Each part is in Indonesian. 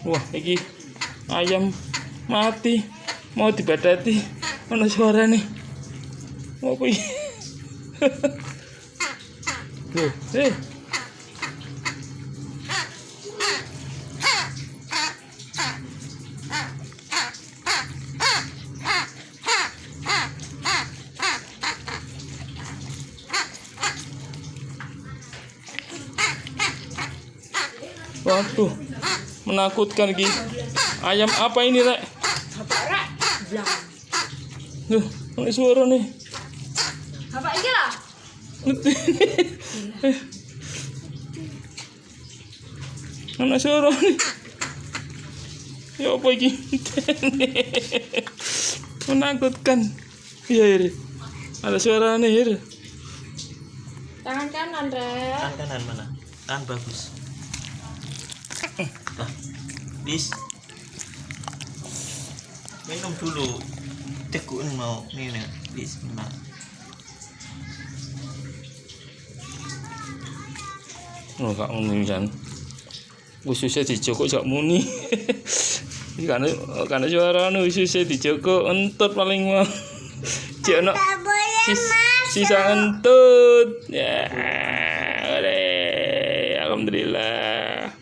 Wah, iki ayam mati mau dibadati. Ono suara nih. Apa iki? Tuh, waduh, menakutkan Ki. Ayam apa ini, Rek? Tuh, ada suara nih. Apa ini lah? Ada suara nih. Ya apa ini? Menakutkan. Iya, iya. Ada suara nih, iya. Tangan kanan, Rek. Tangan kanan mana? Tangan bagus. Nah, bis. Minum dulu. Tekun mau ini, bismillah. Oh, Kak Muni kan. Khususnya di Joko jak muni. Karena suara khususnya di Joko entut paling mau. Jono sisa entut. Ya, alhamdulillah.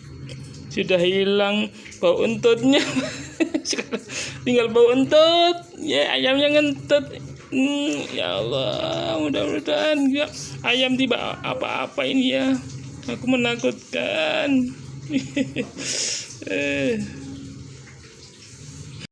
Sudah hilang bau entutnya. Sekarang tinggal bau entut. Ya, ayamnya ngentut. Ya Allah, mudah-mudahan ya ayam tiba apa-apa ini ya. Aku menakutkan.